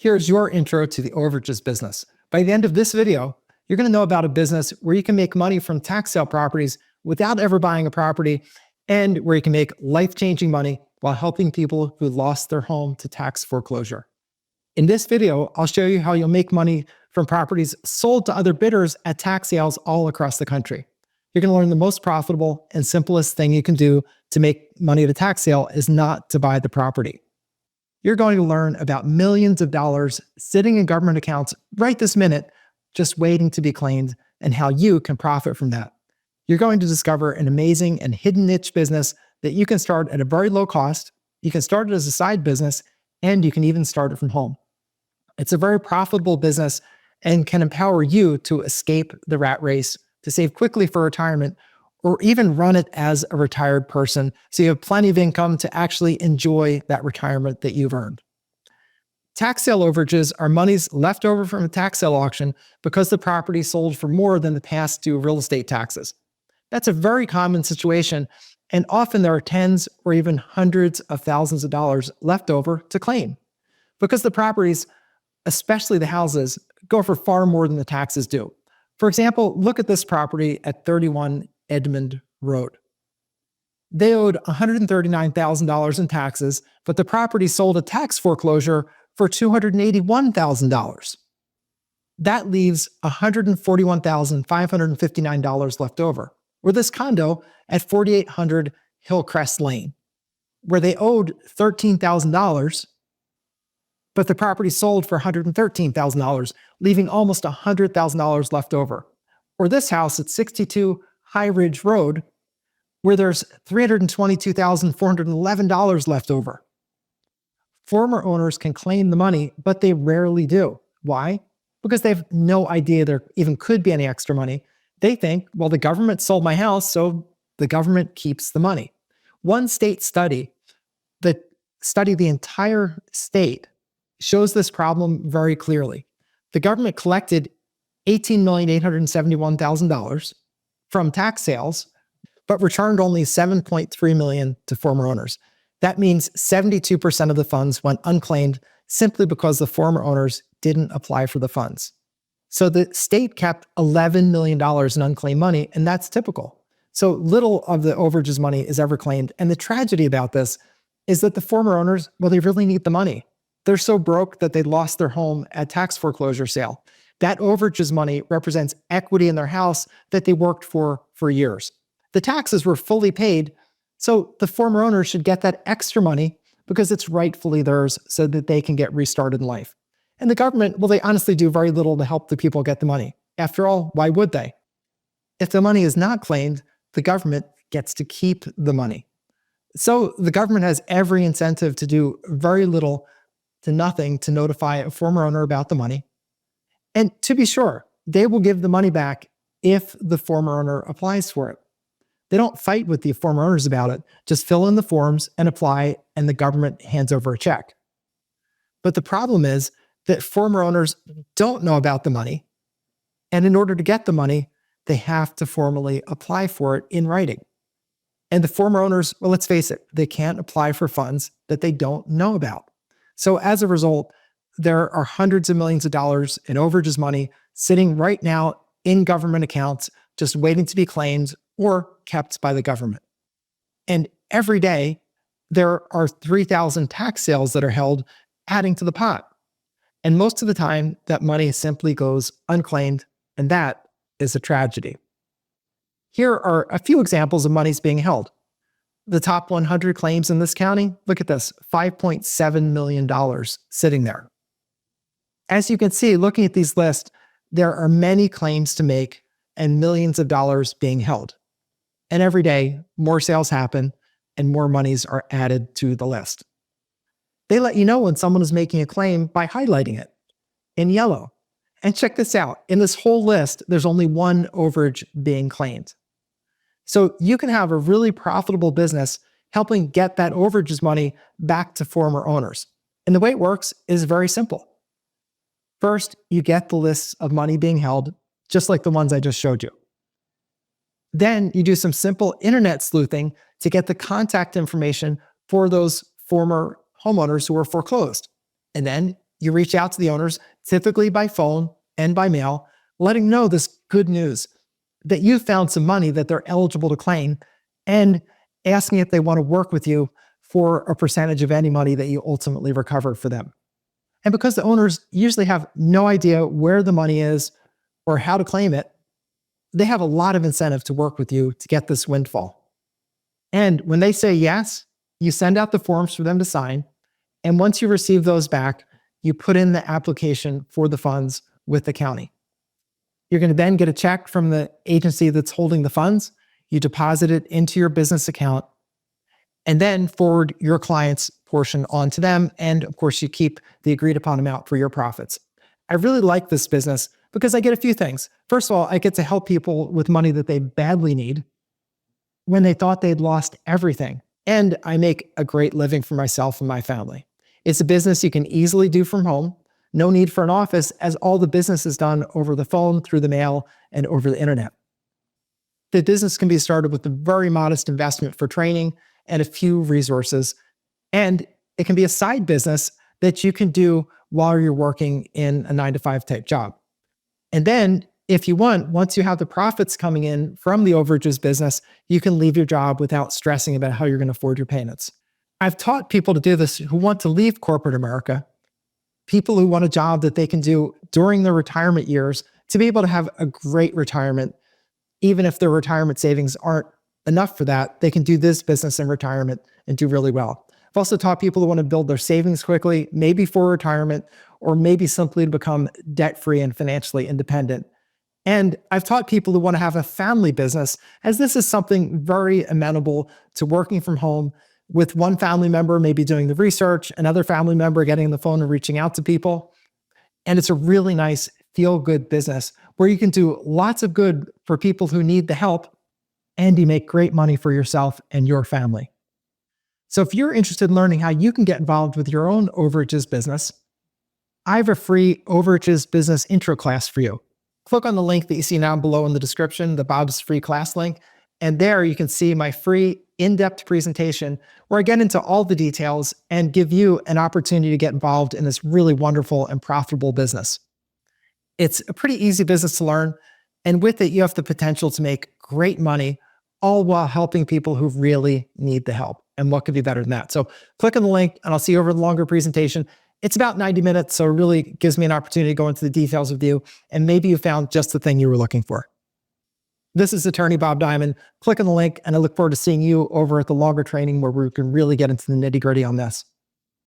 Here's your intro to the Overages business. By the end of this video, you're going to know about a business where you can make money from tax sale properties without ever buying a property, and where you can make life-changing money while helping people who lost their home to tax foreclosure. In this video, I'll show you how you'll make money from properties sold to other bidders at tax sales all across the country. You're going to learn the most profitable and simplest thing you can do to make money at a tax sale is not to buy the property. You're going to learn about millions of dollars sitting in government accounts right this minute, just waiting to be claimed, and how you can profit from that. You're going to discover an amazing and hidden niche business that you can start at a very low cost. You can start it as a side business, and you can even start it from home. It's a very profitable business and can empower you to escape the rat race, to save quickly for retirement, or even run it as a retired person so you have plenty of income to actually enjoy that retirement that you've earned. Tax sale overages are monies left over from a tax sale auction because the property sold for more than the past due real estate taxes. That's a very common situation, and often there are tens or even hundreds of thousands of dollars left over to claim because the properties, especially the houses, go for far more than the taxes due. For example, look at this property at 31 Edmond Road. They owed $139,000 in taxes, but the property sold at tax foreclosure for $281,000. That leaves $141,559 left over. Or this condo at 4800 Hillcrest Lane, where they owed $13,000, but the property sold for $113,000, leaving almost $100,000 left over. Or this house at 62 High Ridge Road, where there's $322,411 left over. Former owners can claim the money, but they rarely do. Why? Because they have no idea there even could be any extra money. They think, well, the government sold my house, so the government keeps the money. One state study that studied the entire state shows this problem very clearly. The government collected $18,871,000 from tax sales, but returned only $7.3 million to former owners. That means 72% of the funds went unclaimed simply because the former owners didn't apply for the funds. So the state kept $11 million in unclaimed money, and that's typical. So little of the overages money is ever claimed. And the tragedy about this is that the former owners, well, they really need the money. They're so broke that they lost their home at tax foreclosure sale. That overages money represents equity in their house that they worked for years. The taxes were fully paid, so the former owners should get that extra money because it's rightfully theirs so that they can get restarted in life. And the government, well, they honestly do very little to help the people get the money. After all, why would they? If the money is not claimed, the government gets to keep the money. So the government has every incentive to do very little to nothing to notify a former owner about the money. And to be sure, they will give the money back if the former owner applies for it. They don't fight with the former owners about it, just fill in the forms and apply, and the government hands over a check. But the problem is that former owners don't know about the money, and in order to get the money, they have to formally apply for it in writing. And the former owners, well, let's face it, they can't apply for funds that they don't know about. So as a result, there are hundreds of millions of dollars in overages money sitting right now in government accounts, just waiting to be claimed or kept by the government. And every day, there are 3,000 tax sales that are held, adding to the pot. And most of the time, that money simply goes unclaimed, and that is a tragedy. Here are a few examples of monies being held. The top 100 claims in this county, look at this, $5.7 million sitting there. As you can see, looking at these lists, there are many claims to make and millions of dollars being held. And every day, more sales happen and more monies are added to the list. They let you know when someone is making a claim by highlighting it in yellow. And check this out. In this whole list, there's only one overage being claimed. So you can have a really profitable business helping get that overages money back to former owners. And the way it works is very simple. First, you get the lists of money being held, just like the ones I just showed you. Then you do some simple internet sleuthing to get the contact information for those former homeowners who were foreclosed. And then you reach out to the owners, typically by phone and by mail, letting them know this good news that you found some money that they're eligible to claim and asking if they want to work with you for a percentage of any money that you ultimately recover for them. And because the owners usually have no idea where the money is or how to claim it, they have a lot of incentive to work with you to get this windfall. And when they say yes, you send out the forms for them to sign. And once you receive those back, you put in the application for the funds with the county. You're going to then get a check from the agency that's holding the funds. You deposit it into your business account and then forward your client's portion onto them. And of course, you keep the agreed upon amount for your profits. I really like this business because I get a few things. First of all, I get to help people with money that they badly need when they thought they'd lost everything. And I make a great living for myself and my family. It's a business you can easily do from home. No need for an office, as all the business is done over the phone, through the mail, and over the internet. The business can be started with a very modest investment for training and a few resources. And it can be a side business that you can do while you're working in a 9-to-5 type job. And then if you want, once you have the profits coming in from the overages business, you can leave your job without stressing about how you're going to afford your payments. I've taught people to do this who want to leave corporate America, people who want a job that they can do during their retirement years to be able to have a great retirement. Even if their retirement savings aren't enough for that, they can do this business in retirement and do really well. I've also taught people who want to build their savings quickly, maybe for retirement, or maybe simply to become debt-free and financially independent. And I've taught people who want to have a family business, as this is something very amenable to working from home with one family member maybe doing the research, another family member getting on the phone and reaching out to people. And it's a really nice feel-good business where you can do lots of good for people who need the help, and you make great money for yourself and your family. So if you're interested in learning how you can get involved with your own overages business, I have a free overages business intro class for you. Click on the link that you see now below in the description, the Bob's free class link, and there you can see my free in-depth presentation where I get into all the details and give you an opportunity to get involved in this really wonderful and profitable business. It's a pretty easy business to learn, and with it, you have the potential to make great money, all while helping people who really need the help. And what could be better than that? So click on the link and I'll see you over the longer presentation. It's about 90 minutes, so it really gives me an opportunity to go into the details with you, and maybe you found just the thing you were looking for. This is Attorney Bob Diamond. Click on the link, and I look forward to seeing you over at the longer training where we can really get into the nitty-gritty on this.